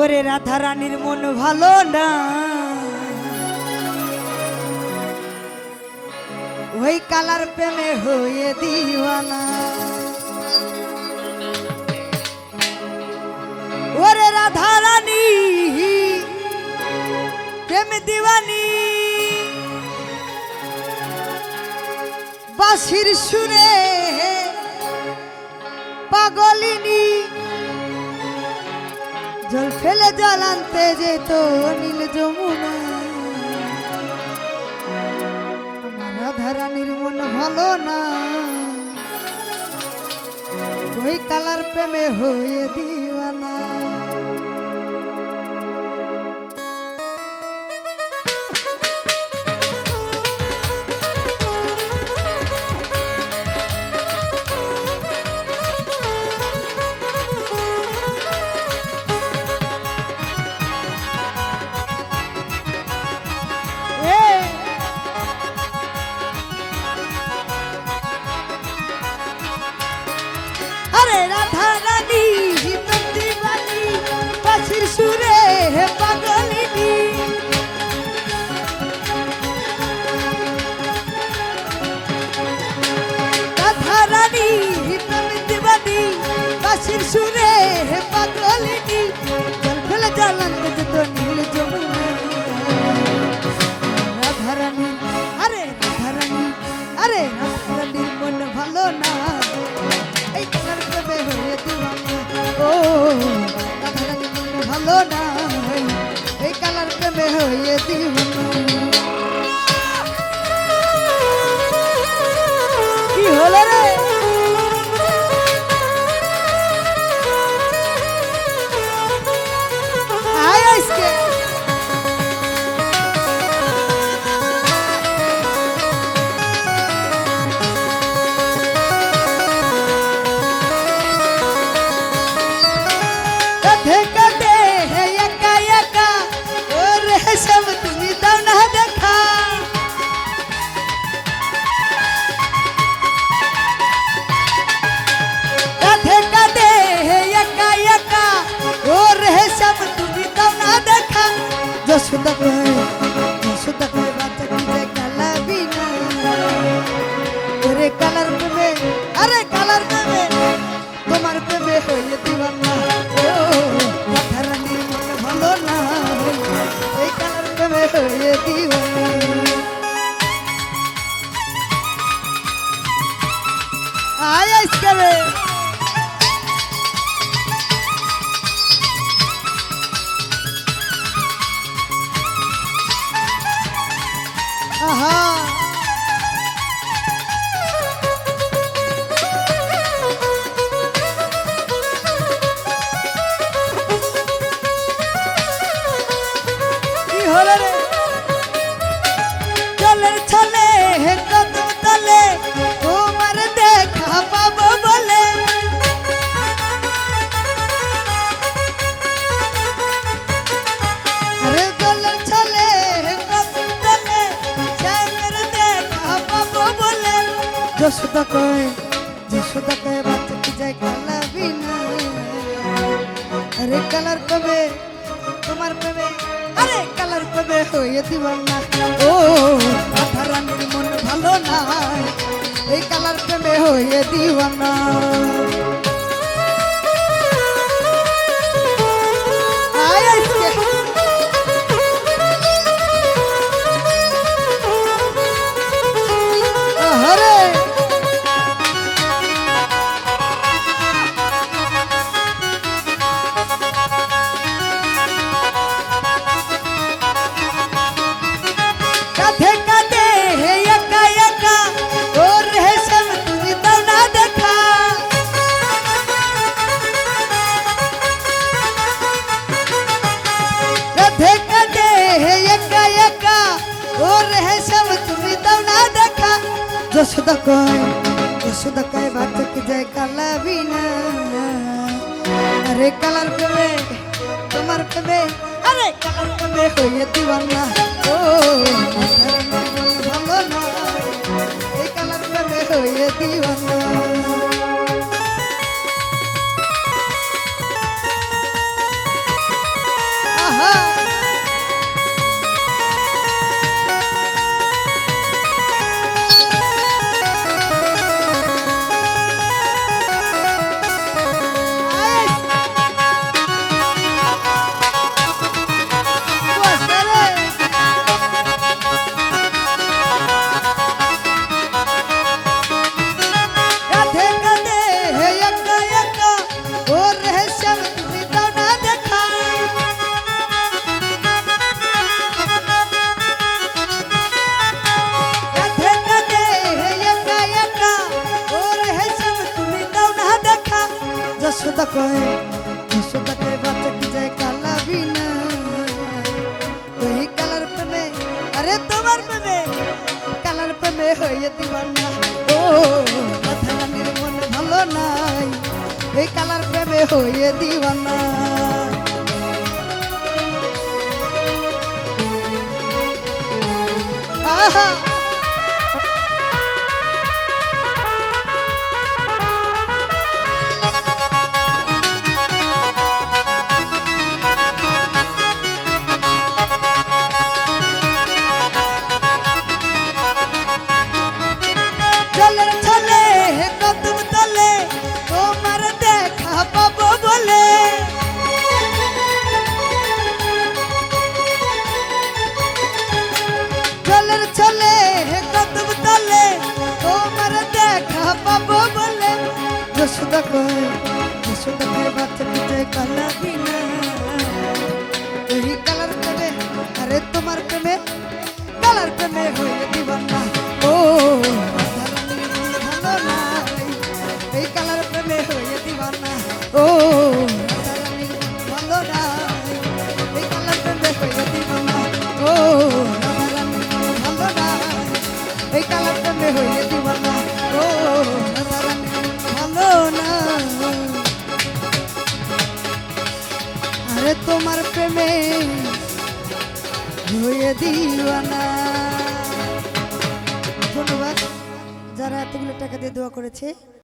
ওরে রাধা রানীর মন ভালো না, ওই কালার প্রেমে হয়ে দিওয়ানা। ওরে রাধা রানী প্রেম দিওয়ানি, বাঁশির সুরে পাগলিনী, জল ফেলে জল আনতে যেত নীল যমুনা। আমার রাধা রানীর মন ভালো না, ওই কালার প্রেমে হয়ে দিওয়ানা। আরে রাধা রানী দিওয়ানি, বাঁশির সুরে পাগলিনী, রাধা রানী দিওয়ানি, বাঁশির সুরে পাগলিনী, জল ফেলে জল আনতে যেত নীল যমুনা। রাধা রানী, আরে রাধা রানী, আরে রাধা রানীর মন ভালো না, এই কালার প্রেমে হয়ে দিওয়ানা। ও রাধা রানীর মন ভালো না, এই কালার প্রেমে হয়ে দিওয়ানা। কি হলো রে? আয় আজকে কাঁদে হে একা একা, ওর সব তুমি দাও না দেখা। কাঁদে কাঁদে হে একা একা, ওর সব তুমি দাও না দেখা। যশোদা কয় বাচ্চা কিনে কালাবি না, ওরে কালার প্রেমে, আরে কালার প্রেমে, তোমার প্রেমে হয়ে দিওয়ানা। ও রাধা রানীর মন ভালো না, এই কালার প্রেমে হয়ে দিওয়ানা। আয় আজকে রে আহা হলো রে? জলের ছলে কদম তলে তোমার দেখা পাবো বলে, আরে জলের ছলে কদম তলে শ্যামের দেখা পাবো বলে। যশোদা কয় বাচ্চা কি যায় কালাবি না, আরে কালার কবে তোমার প্রেমে, আরে কালার প্রেমে হয়ে দিওয়ানা। ও রাধা রানীর মন ভালো না, এই কালার প্রেমে হয়ে দিওয়ানা। আয় আজকে আহারে কাঁধে কাঁধে হে একা একা, ওর সব তুমি দাও না দেখা। কাঁধে কাঁধে হে একা একা, ওর সব তুমি দাও না দেখা। যশোদা কয় বাচ্চা কি যায় কালাবি না, আরে কালার প্রেমে, তোমার প্রেমে, আরে কালার প্রেমে হয়ে দিওয়ানা। ও ভালো না, এই কালার প্রেমে হয়ে দিওয়ানা। কয় যশোদা কয় বাচ্চা কি যায় কালা বিনা ওই কালার প্রেমে আরে তোমার প্রেমে কালার প্রেমে হয়ে দিওয়ানা ও রাধারানীর মন ভালো নাই এই কালার প্রেমে হয়ে দিওয়ানা আহা জলের ছলে কদম তলে তোমার দেখা পাবো বলে জলের ছলে কদম তলে তোমার দেখা পাবো বলে যশোদা কয় বাচ্চা পিঠে কালা বিনা এই কালার প্রেমে আরে তোমার প্রেমে কালার প্রেমে হয়ে দিওয়ানা ও এই কালার প্রেমে হয়ে দিওয়ানা ও রাধারানীর ভালো নাই এই কালার প্রেমে হয়ে দিওয়ানা ও রাধারানীর ভালো নাই এই কালার প্রেমে হয়ে দিওয়ানা ও রাধারানীর ভালো না আরে তোমার প্রেমে হয়ে দিওয়ানা ধন্যবাদ যারা এতগুলো টাকা দিয়ে দোয়া করেছে।